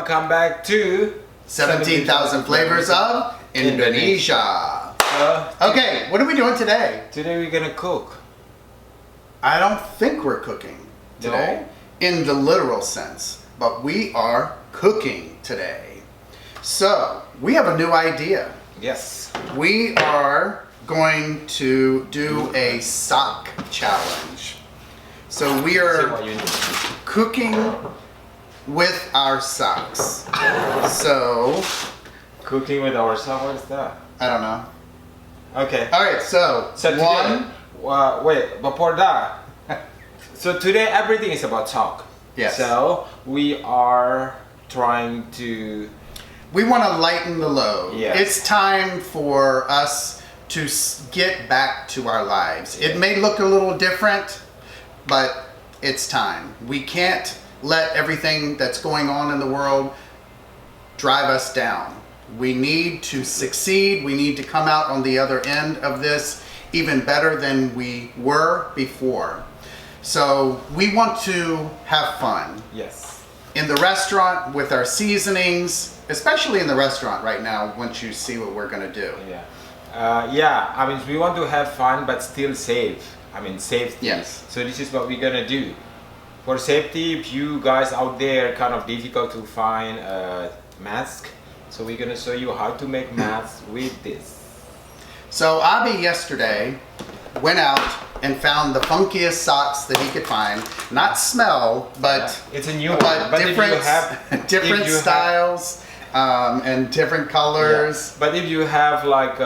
welcome back to 17,000 Flavors of Indonesia. Okay, what are we doing today? Today we're gonna cook. I don't think we're cooking today in the literal sense, but we are cooking today. So, we have a new idea. Yes. We are going to do a sock challenge. So we are cooking with our socks. So, cooking with our socks, what is that? I don't know. Okay. Alright, so today, wait, before that, so today everything is about sock. Yes. So we are trying to... We want to lighten the load. Yes. It's time for us to get back to our lives. It may look a little different, but it's time. We can't let everything that's going on in the world drive us down. We need to succeed. We need to come out on the other end of this even better than we were before. So we want to have fun. Yes. In the restaurant with our seasonings, especially in the restaurant right now, once you see what we're going to do. Yeah. I mean, we want to have fun, but still safe. I mean, safety. Yes. So this is what we're going to do. For safety, if you guys out there kind of difficult to find a mask, so we're going to show you how to make masks with this. So Abe yesterday went out and found the funkiest socks that he could find. Not smell, but it's a new one. But different, if you have, different styles and different colors. Yeah. But if you have like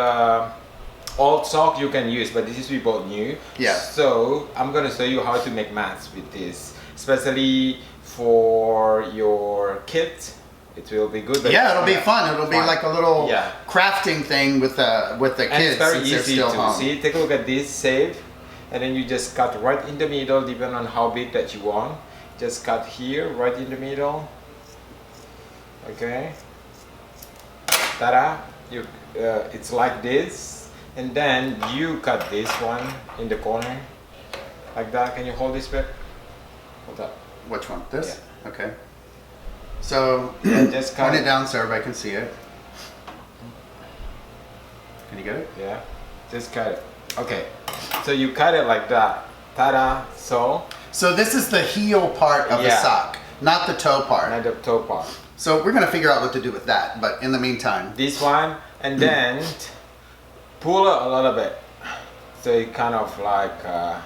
old sock, you can use. But this is we bought new. Yeah. So I'm gonna show you how to make masks with this, especially for your kids. It will be good. Yeah, it'll be fun. It'll be like a little crafting thing with the kids. And it's very since they're easy still to home. see. Take a look at this shape, and then you just cut right in the middle, depending on how big that you want. Just cut here, right in the middle. Okay. Ta-da! It's like this, and then you cut this one in the corner, like that. Can you hold this bit? Hold that. Which one? This? Yeah. Okay. So, just point it down so everybody can see it. Can you get it? Yeah. Just cut it. Okay. So you cut it like that. Ta-da! So this is the heel part of the sock, not the toe part. Not the toe part. So we're going to figure out what to do with that, but in the meantime. This one, and then pull it a little bit. So it kind of like...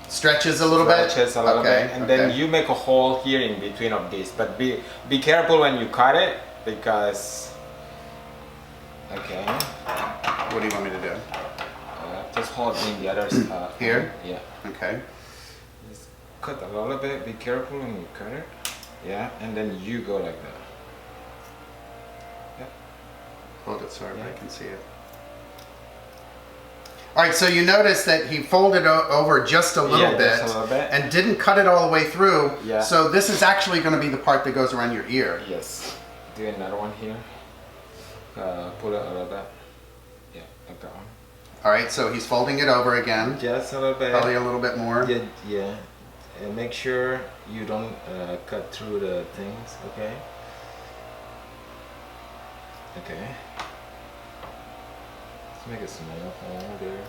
stretches a little bit? Stretches a little bit. And then you make a hole here in between of this. But be careful when you cut it, because... Okay. What do you want me to do? Just hold in the other side. Here? Yeah. Okay. Just cut a little bit. Be careful when you cut it. Yeah. And then you go like that. Yeah. Hold it so everybody can see it. All right, so you notice that he folded over just a little bit and didn't cut it all the way through. Yeah. So this is actually going to be the part that goes around your ear. Yes. Do another one here. Pull it a little bit. Yeah, like that one. All right, so he's folding it over again. Just a little bit. Probably a little bit more. Yeah. And make sure you don't cut through the things. Okay. Okay. Make a small hole there.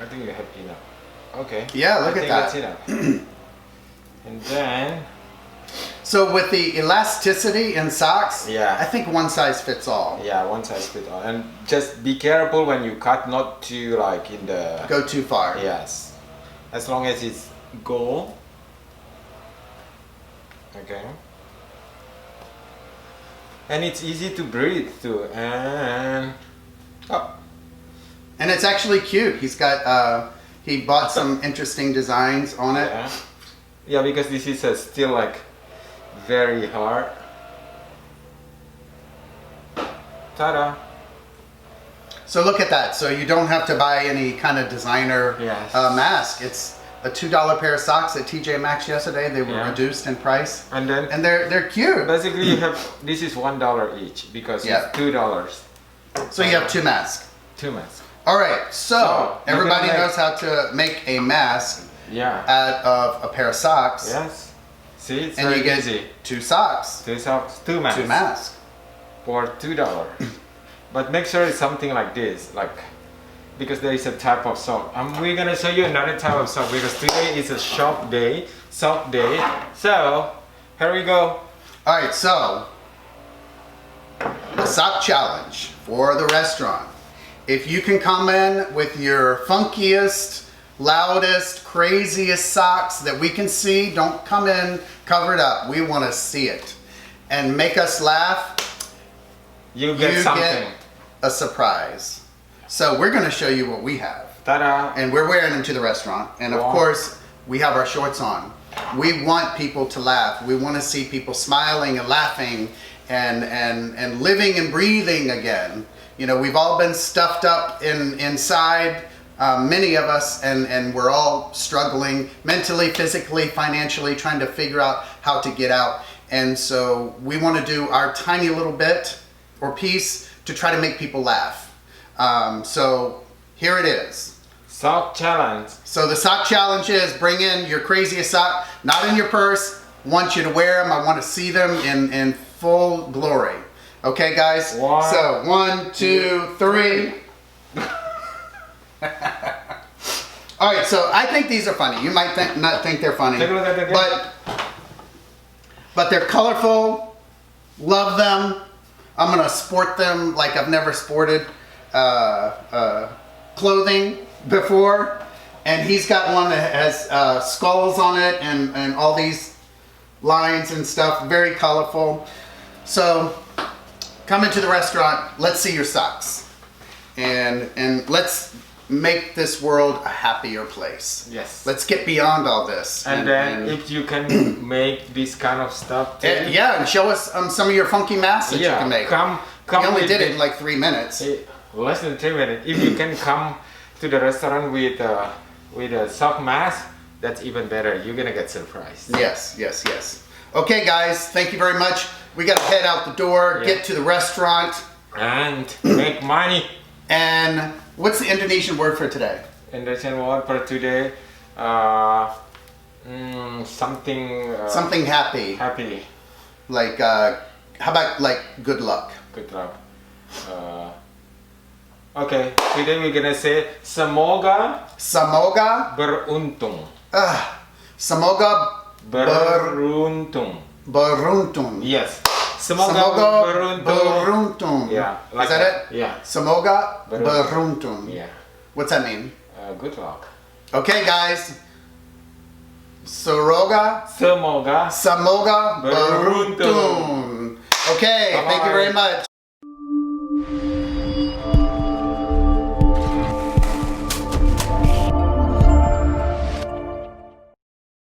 I think you have enough. Okay. Yeah, look at that. That's enough. And then... So with the elasticity in socks, yeah, I think one size fits all. Yeah, one size fits all. And just be careful when you cut, not to like in the... Go too far. Yes. As long as it's gold. Okay. And it's easy to breathe too, and and it's actually cute. He's got he bought some interesting designs on it. Yeah, because this is still like very hard. Ta-da! So look at that. So you don't have to buy any kind of designer mask. It's a $2 pair of socks at TJ Maxx yesterday. They were reduced in price, and they're cute. Basically, you have this is $1 each because it's $2. So you have two masks. Two masks. All right, so you're everybody gonna knows how to make a mask Yeah. out of a pair of socks. Yes. See, it's And very you get easy. 2 socks, 2 socks, 2 masks. 2 masks. For $2. But make sure it's something like this, like, because there is a type of sock. We're gonna show you another type of sock because today is a sock day. So here we go. All right, so the sock challenge for the restaurant. If you can come in with your funkiest, loudest, craziest socks that we can see, don't come in covered up. We want to see it. And make us laugh. You get something. Get a surprise. So we're going to show you what we have. Ta-da! And we're wearing them to the restaurant. And of Wow. course, we have our shorts on. We want people to laugh. We want to see people smiling and laughing and living and breathing again. You know, we've all been stuffed up inside, many of us, and we're all struggling mentally, physically, financially, trying to figure out how to get out. And so we want to do our tiny little bit or piece to try to make people laugh. So here it is. Sock challenge. So the sock challenge is bring in your craziest sock, not in your purse. Want you to wear them. I want to see them in full glory. Okay, guys? So 1, 2, 3. All right, so I think these are funny. You might not think they're funny, Take a look at the but they're colorful. Love them. I'm gonna sport them like I've never sported clothing before. And he's got one that has skulls on it and all these lines and stuff. Very colorful. So come into the restaurant. Let's see your socks, and let's make this world a happier place. Yes. Let's get beyond all this. And then if you can make this kind of stuff too. Yeah, and show us some of your funky masks that you can make. Come We only with did it in like 3 minutes. less than 3 minutes. If you can come to the restaurant with a sock mask, that's even better. You're gonna get surprised. Yes, yes, yes. Okay, guys, thank you very much. We gotta head out the door, get to the restaurant, and make money. And what's the Indonesian word for today? Indonesian word for today, something. Something happy. Happy. Like, how about like good luck? Good luck. Okay, today we're gonna say semoga Semoga. beruntung. Semoga Beruntung. beruntung. Yes. Semoga beruntung. beruntung. Yeah. Is that it? Yeah. Semoga beruntung. Yeah. What's that mean? Good luck. Okay, guys. Semoga Semoga beruntung. beruntung. Okay, thank you very much.